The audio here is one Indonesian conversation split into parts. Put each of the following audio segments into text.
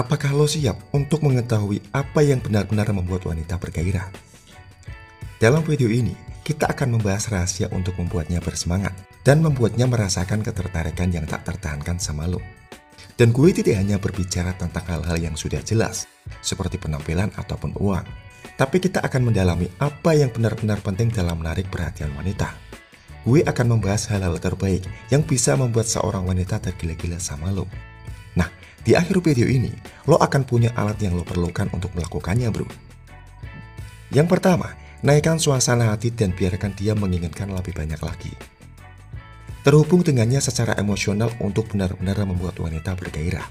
Apakah lo siap untuk mengetahui apa yang benar-benar membuat wanita bergairah? Dalam video ini, kita akan membahas rahasia untuk membuatnya bersemangat dan membuatnya merasakan ketertarikan yang tak tertahankan sama lo. Dan gue tidak hanya berbicara tentang hal-hal yang sudah jelas, seperti penampilan ataupun uang, tapi kita akan mendalami apa yang benar-benar penting dalam menarik perhatian wanita. Gue akan membahas hal-hal terbaik yang bisa membuat seorang wanita tergila-gila sama lo. Nah, di akhir video ini, lo akan punya alat yang lo perlukan untuk melakukannya, bro. Yang pertama, naikkan suasana hati dan biarkan dia menginginkan lebih banyak lagi. Terhubung dengannya secara emosional untuk benar-benar membuat wanita bergairah.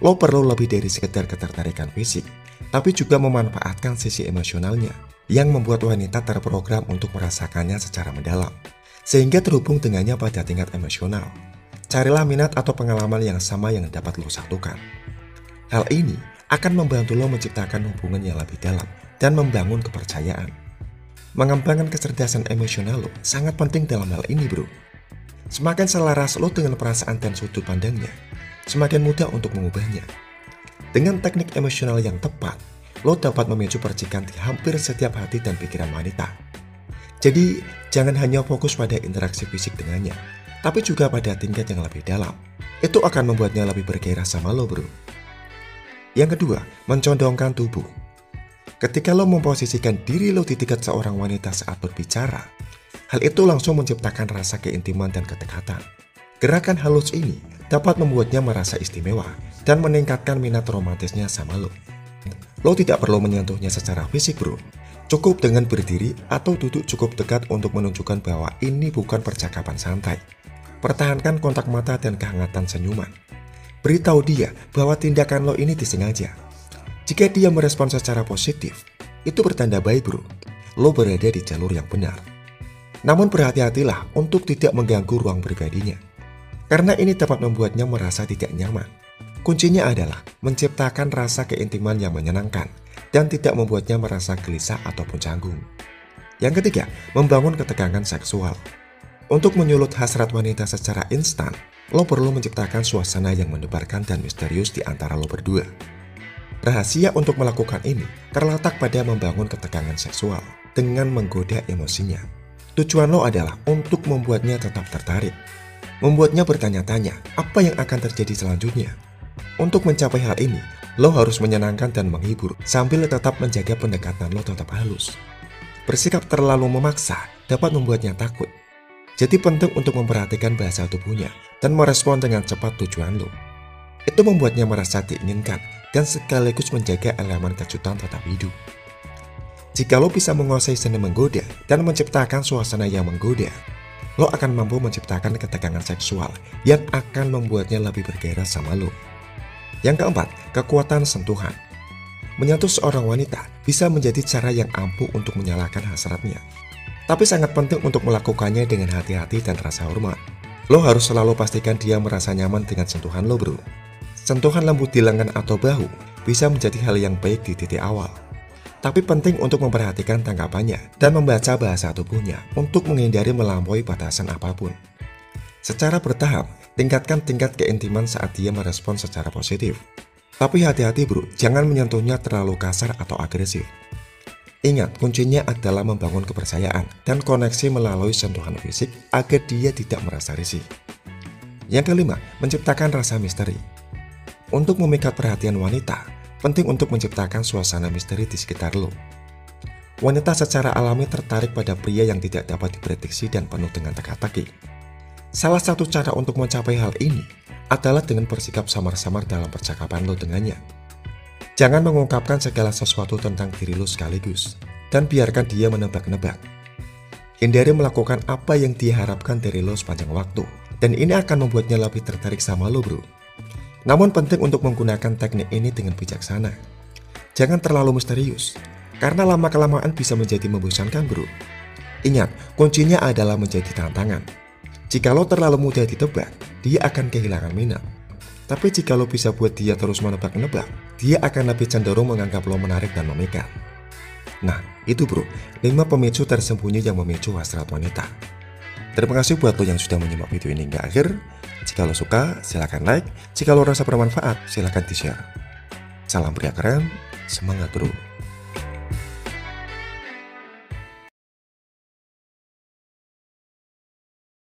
Lo perlu lebih dari sekedar ketertarikan fisik, tapi juga memanfaatkan sisi emosionalnya yang membuat wanita terprogram untuk merasakannya secara mendalam, sehingga terhubung dengannya pada tingkat emosional. Carilah minat atau pengalaman yang sama yang dapat lo satukan. Hal ini akan membantu lo menciptakan hubungan yang lebih dalam dan membangun kepercayaan. Mengembangkan kecerdasan emosional lo sangat penting dalam hal ini, bro. Semakin selaras lo dengan perasaan dan sudut pandangnya, semakin mudah untuk mengubahnya. Dengan teknik emosional yang tepat, lo dapat memicu percikan di hampir setiap hati dan pikiran wanita. Jadi, jangan hanya fokus pada interaksi fisik dengannya, tapi juga pada tingkat yang lebih dalam. Itu akan membuatnya lebih bergairah sama lo, bro. Yang kedua, mencondongkan tubuh. Ketika lo memposisikan diri lo di dekat seorang wanita saat berbicara, hal itu langsung menciptakan rasa keintiman dan kedekatan. Gerakan halus ini dapat membuatnya merasa istimewa dan meningkatkan minat romantisnya sama lo. Lo tidak perlu menyentuhnya secara fisik, bro. Cukup dengan berdiri atau duduk cukup dekat untuk menunjukkan bahwa ini bukan percakapan santai. Pertahankan kontak mata dan kehangatan senyuman. Beritahu dia bahwa tindakan lo ini disengaja. Jika dia merespon secara positif, itu bertanda baik, bro. Lo berada di jalur yang benar. Namun berhati-hatilah untuk tidak mengganggu ruang pribadinya, karena ini dapat membuatnya merasa tidak nyaman. Kuncinya adalah menciptakan rasa keintiman yang menyenangkan dan tidak membuatnya merasa gelisah ataupun canggung. Yang ketiga, membangun ketegangan seksual. Untuk menyulut hasrat wanita secara instan, lo perlu menciptakan suasana yang mendebarkan dan misterius di antara lo berdua. Rahasia untuk melakukan ini terletak pada membangun ketegangan seksual dengan menggoda emosinya. Tujuan lo adalah untuk membuatnya tetap tertarik, membuatnya bertanya-tanya apa yang akan terjadi selanjutnya. Untuk mencapai hal ini, lo harus menyenangkan dan menghibur sambil tetap menjaga pendekatan lo tetap halus. Bersikap terlalu memaksa dapat membuatnya takut. Jadi penting untuk memperhatikan bahasa tubuhnya dan merespon dengan cepat tujuan lo. Itu membuatnya merasa diinginkan dan sekaligus menjaga elemen kejutan tetap hidup. Jika lo bisa menguasai seni menggoda dan menciptakan suasana yang menggoda, lo akan mampu menciptakan ketegangan seksual yang akan membuatnya lebih bergairah sama lo. Yang keempat, kekuatan sentuhan. Menyentuh seorang wanita bisa menjadi cara yang ampuh untuk menyalahkan hasratnya. Tapi sangat penting untuk melakukannya dengan hati-hati dan rasa hormat. Lo harus selalu pastikan dia merasa nyaman dengan sentuhan lo, bro. Sentuhan lembut di lengan atau bahu bisa menjadi hal yang baik di titik awal. Tapi penting untuk memperhatikan tanggapannya dan membaca bahasa tubuhnya untuk menghindari melampaui batasan apapun. Secara bertahap, tingkatkan tingkat keintiman saat dia merespon secara positif. Tapi hati-hati, bro, jangan menyentuhnya terlalu kasar atau agresif. Ingat, kuncinya adalah membangun kepercayaan dan koneksi melalui sentuhan fisik agar dia tidak merasa risih. Yang kelima, menciptakan rasa misteri. Untuk memikat perhatian wanita, penting untuk menciptakan suasana misteri di sekitar lo. Wanita secara alami tertarik pada pria yang tidak dapat diprediksi dan penuh dengan teka-teki. Salah satu cara untuk mencapai hal ini adalah dengan bersikap samar-samar dalam percakapan lo dengannya. Jangan mengungkapkan segala sesuatu tentang diri lo sekaligus, dan biarkan dia menebak-nebak. Hindari melakukan apa yang dia harapkan dari lo sepanjang waktu, dan ini akan membuatnya lebih tertarik sama lo, bro. Namun penting untuk menggunakan teknik ini dengan bijaksana. Jangan terlalu misterius, karena lama-kelamaan bisa menjadi membosankan, bro. Ingat, kuncinya adalah menjadi tantangan. Jika lo terlalu mudah ditebak, dia akan kehilangan minat. Tapi jika lo bisa buat dia terus menebak-nebak, dia akan lebih cenderung menganggap lo menarik dan memikat. Nah, itu, bro, 5 pemicu tersembunyi yang memicu hasrat wanita. Terima kasih buat lo yang sudah menyimak video ini hingga akhir. Jika lo suka, silahkan like. Jika lo rasa bermanfaat, silahkan di-share. Salam pria keren, semangat bro.